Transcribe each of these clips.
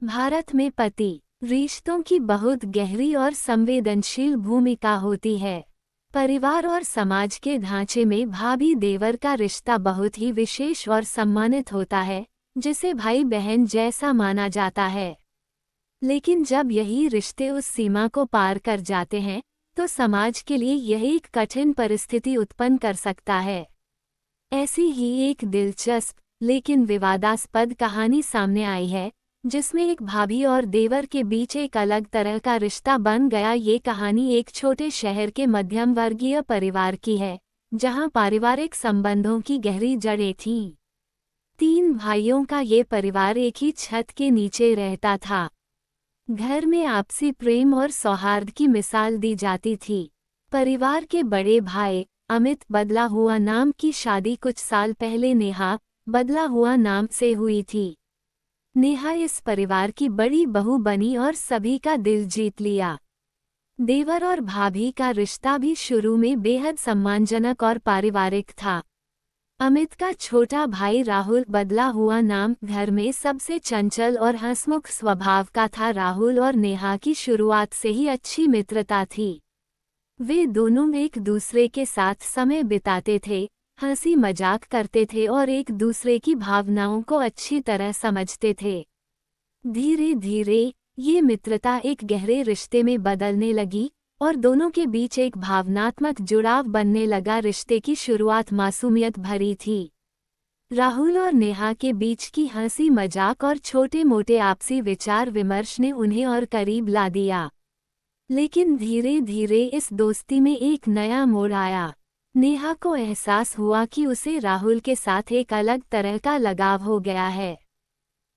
भारत में पति रिश्तों की बहुत गहरी और संवेदनशील भूमिका होती है। परिवार और समाज के ढांचे में भाभी देवर का रिश्ता बहुत ही विशेष और सम्मानित होता है, जिसे भाई बहन जैसा माना जाता है। लेकिन जब यही रिश्ते उस सीमा को पार कर जाते हैं, तो समाज के लिए यह एक कठिन परिस्थिति उत्पन्न कर सकता है। ऐसी ही एक दिलचस्प लेकिन विवादास्पद कहानी सामने आई है, जिसमें एक भाभी और देवर के बीच एक अलग तरह का रिश्ता बन गया। ये कहानी एक छोटे शहर के मध्यम वर्गीय परिवार की है, जहां पारिवारिक संबंधों की गहरी जड़ें थीं। 3 भाइयों का ये परिवार एक ही छत के नीचे रहता था। घर में आपसी प्रेम और सौहार्द की मिसाल दी जाती थी। परिवार के बड़े भाई अमित बदला हुआ नाम की शादी कुछ साल पहले नेहा बदला हुआ नाम से हुई थी। नेहा इस परिवार की बड़ी बहू बनी और सभी का दिल जीत लिया। देवर और भाभी का रिश्ता भी शुरू में बेहद सम्मानजनक और पारिवारिक था। अमित का छोटा भाई राहुल बदला हुआ नाम घर में सबसे चंचल और हंसमुख स्वभाव का था। राहुल और नेहा की शुरुआत से ही अच्छी मित्रता थी। वे दोनों एक दूसरे के साथ समय बिताते थे, हंसी मजाक करते थे और एक दूसरे की भावनाओं को अच्छी तरह समझते थे। धीरे धीरे ये मित्रता एक गहरे रिश्ते में बदलने लगी और दोनों के बीच एक भावनात्मक जुड़ाव बनने लगा। रिश्ते की शुरुआत मासूमियत भरी थी। राहुल और नेहा के बीच की हंसी मजाक और छोटे मोटे आपसी विचार विमर्श ने उन्हें और करीब ला दिया। लेकिन धीरे धीरे इस दोस्ती में एक नया मोड़ आया। नेहा को एहसास हुआ कि उसे राहुल के साथ एक अलग तरह का लगाव हो गया है।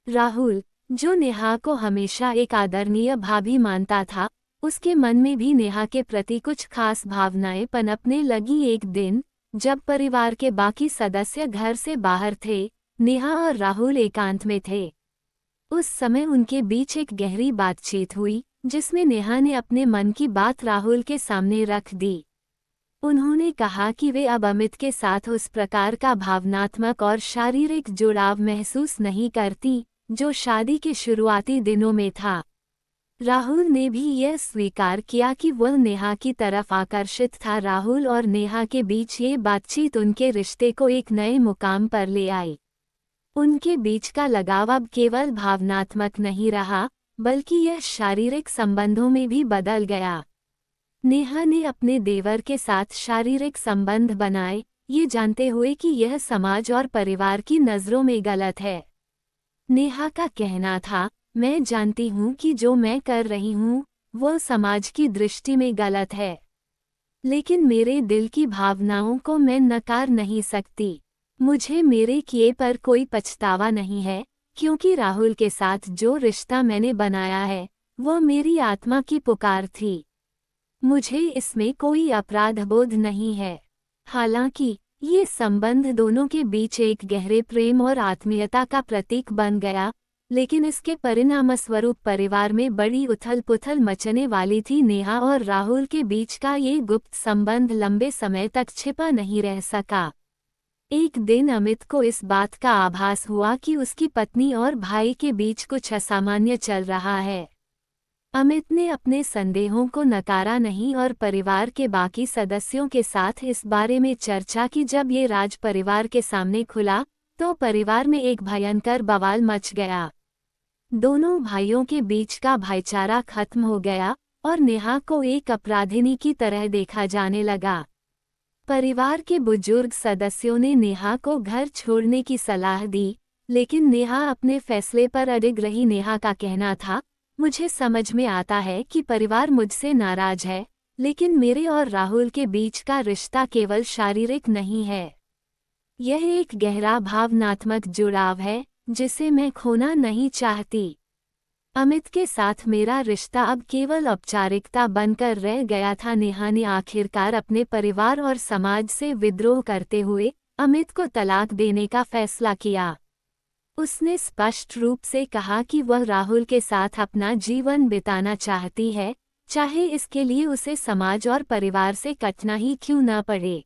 राहुल, जो नेहा को हमेशा एक आदरणीय भाभी मानता था, उसके मन में भी नेहा के प्रति कुछ खास भावनाएं पनपने लगी। एक दिन जब परिवार के बाकी सदस्य घर से बाहर थे, नेहा और राहुल एकांत में थे। उस समय उनके बीच एक गहरी बातचीत हुई, जिसमें नेहा ने अपने मन की बात राहुल के सामने रख दी। उन्होंने कहा कि वे अब अमित के साथ उस प्रकार का भावनात्मक और शारीरिक जुड़ाव महसूस नहीं करती, जो शादी के शुरुआती दिनों में था। राहुल ने भी यह स्वीकार किया कि वह नेहा की तरफ आकर्षित था। राहुल और नेहा के बीच ये बातचीत उनके रिश्ते को एक नए मुकाम पर ले आई। उनके बीच का लगाव अब केवल भावनात्मक नहीं रहा, बल्कि यह शारीरिक संबंधों में भी बदल गया। नेहा ने अपने देवर के साथ शारीरिक संबंध बनाए, ये जानते हुए कि यह समाज और परिवार की नज़रों में गलत है। नेहा का कहना था, मैं जानती हूँ कि जो मैं कर रही हूँ, वह समाज की दृष्टि में गलत है, लेकिन मेरे दिल की भावनाओं को मैं नकार नहीं सकती। मुझे मेरे किए पर कोई पछतावा नहीं है, क्योंकि राहुल के साथ जो रिश्ता मैंने बनाया है, वह मेरी आत्मा की पुकार थी। मुझे इसमें कोई अपराधबोध नहीं है। हालांकि ये संबंध दोनों के बीच एक गहरे प्रेम और आत्मीयता का प्रतीक बन गया, लेकिन इसके परिणामस्वरूप परिवार में बड़ी उथल-पुथल मचने वाली थी। नेहा और राहुल के बीच का ये गुप्त संबंध लंबे समय तक छिपा नहीं रह सका। एक दिन अमित को इस बात का आभास हुआ कि उसकी पत्नी और भाई के बीच कुछ असामान्य चल रहा है। अमित ने अपने संदेहों को नकारा नहीं और परिवार के बाकी सदस्यों के साथ इस बारे में चर्चा की। जब ये राज परिवार के सामने खुला, तो परिवार में एक भयंकर बवाल मच गया। दोनों भाइयों के बीच का भाईचारा खत्म हो गया और नेहा को एक अपराधिनी की तरह देखा जाने लगा। परिवार के बुजुर्ग सदस्यों ने नेहा को घर छोड़ने की सलाह दी, लेकिन नेहा अपने फैसले पर अडिग रही। नेहा का कहना था, मुझे समझ में आता है कि परिवार मुझसे नाराज है, लेकिन मेरे और राहुल के बीच का रिश्ता केवल शारीरिक नहीं है। यह एक गहरा भावनात्मक जुड़ाव है, जिसे मैं खोना नहीं चाहती। अमित के साथ मेरा रिश्ता अब केवल औपचारिकता बनकर रह गया था। नेहा ने आखिरकार अपने परिवार और समाज से विद्रोह करते हुए अमित को तलाक देने का फैसला किया। उसने स्पष्ट रूप से कहा कि वह राहुल के साथ अपना जीवन बिताना चाहती है, चाहे इसके लिए उसे समाज और परिवार से कटना ही क्यों न पड़े।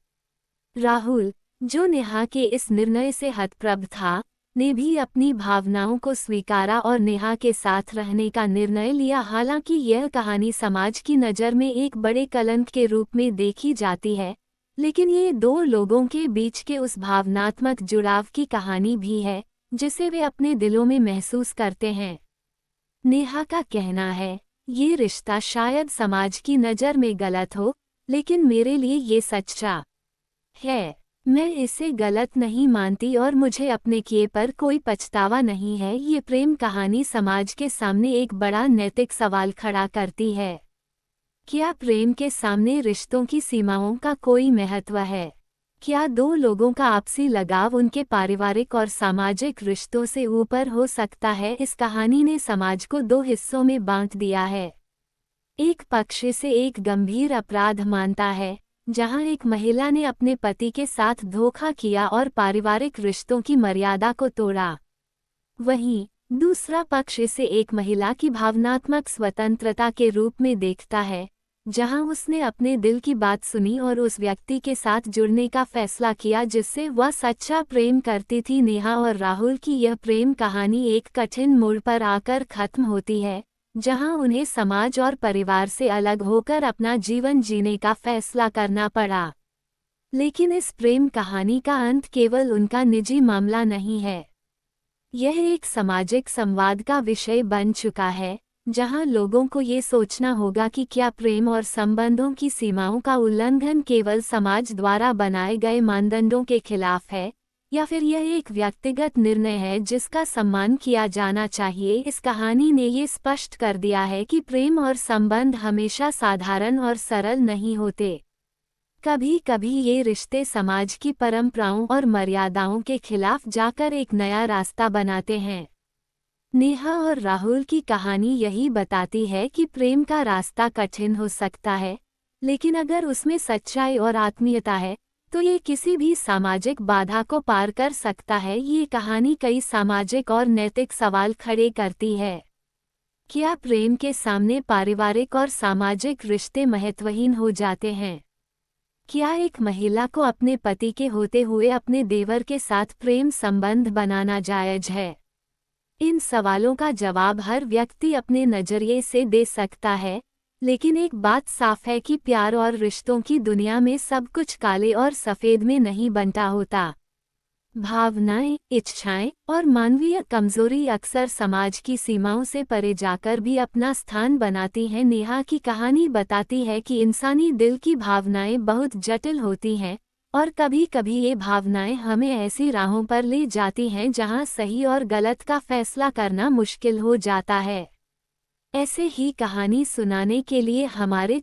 राहुल, जो नेहा के इस निर्णय से हतप्रभ था, ने भी अपनी भावनाओं को स्वीकारा और नेहा के साथ रहने का निर्णय लिया। हालांकि यह कहानी समाज की नज़र में एक बड़े कलंक के रूप में देखी जाती है, लेकिन ये दो लोगों के बीच के उस भावनात्मक जुड़ाव की कहानी भी है जिसे वे अपने दिलों में महसूस करते हैं। नेहा का कहना है, ये रिश्ता शायद समाज की नज़र में गलत हो, लेकिन मेरे लिए ये सच्चा है। मैं इसे गलत नहीं मानती और मुझे अपने किए पर कोई पछतावा नहीं है। ये प्रेम कहानी समाज के सामने एक बड़ा नैतिक सवाल खड़ा करती है। क्या प्रेम के सामने रिश्तों की सीमाओं का कोई महत्व है? क्या दो लोगों का आपसी लगाव उनके पारिवारिक और सामाजिक रिश्तों से ऊपर हो सकता है? इस कहानी ने समाज को दो हिस्सों में बांट दिया है। एक पक्ष से एक गंभीर अपराध मानता है, जहां एक महिला ने अपने पति के साथ धोखा किया और पारिवारिक रिश्तों की मर्यादा को तोड़ा। वहीं दूसरा पक्ष इसे एक महिला की भावनात्मक स्वतंत्रता के रूप में देखता है, जहां उसने अपने दिल की बात सुनी और उस व्यक्ति के साथ जुड़ने का फैसला किया जिससे वह सच्चा प्रेम करती थी। नेहा और राहुल की यह प्रेम कहानी एक कठिन मोड़ पर आकर खत्म होती है, जहां उन्हें समाज और परिवार से अलग होकर अपना जीवन जीने का फैसला करना पड़ा। लेकिन इस प्रेम कहानी का अंत केवल उनका निजी मामला नहीं है। यह एक सामाजिक संवाद का विषय बन चुका है, जहां लोगों को ये सोचना होगा कि क्या प्रेम और संबंधों की सीमाओं का उल्लंघन केवल समाज द्वारा बनाए गए मानदंडों के खिलाफ है, या फिर यह एक व्यक्तिगत निर्णय है जिसका सम्मान किया जाना चाहिए। इस कहानी ने ये स्पष्ट कर दिया है कि प्रेम और संबंध हमेशा साधारण और सरल नहीं होते। कभी कभी ये रिश्ते समाज की परंपराओं और मर्यादाओं के खिलाफ जाकर एक नया रास्ता बनाते हैं। नेहा और राहुल की कहानी यही बताती है कि प्रेम का रास्ता कठिन हो सकता है, लेकिन अगर उसमें सच्चाई और आत्मीयता है तो ये किसी भी सामाजिक बाधा को पार कर सकता है। ये कहानी कई सामाजिक और नैतिक सवाल खड़े करती है। क्या प्रेम के सामने पारिवारिक और सामाजिक रिश्ते महत्वहीन हो जाते हैं? क्या एक महिला को अपने पति के होते हुए अपने देवर के साथ प्रेम संबंध बनाना जायज है? इन सवालों का जवाब हर व्यक्ति अपने नज़रिए से दे सकता है, लेकिन एक बात साफ है कि प्यार और रिश्तों की दुनिया में सब कुछ काले और सफ़ेद में नहीं बंटा होता। भावनाएं, इच्छाएं और मानवीय कमजोरी अक्सर समाज की सीमाओं से परे जाकर भी अपना स्थान बनाती हैं। नेहा की कहानी बताती है कि इंसानी दिल की भावनाएं बहुत जटिल होती हैं, और कभी कभी ये भावनाएं हमें ऐसी राहों पर ले जाती हैं जहां सही और गलत का फैसला करना मुश्किल हो जाता है। ऐसे ही कहानी सुनाने के लिए हमारे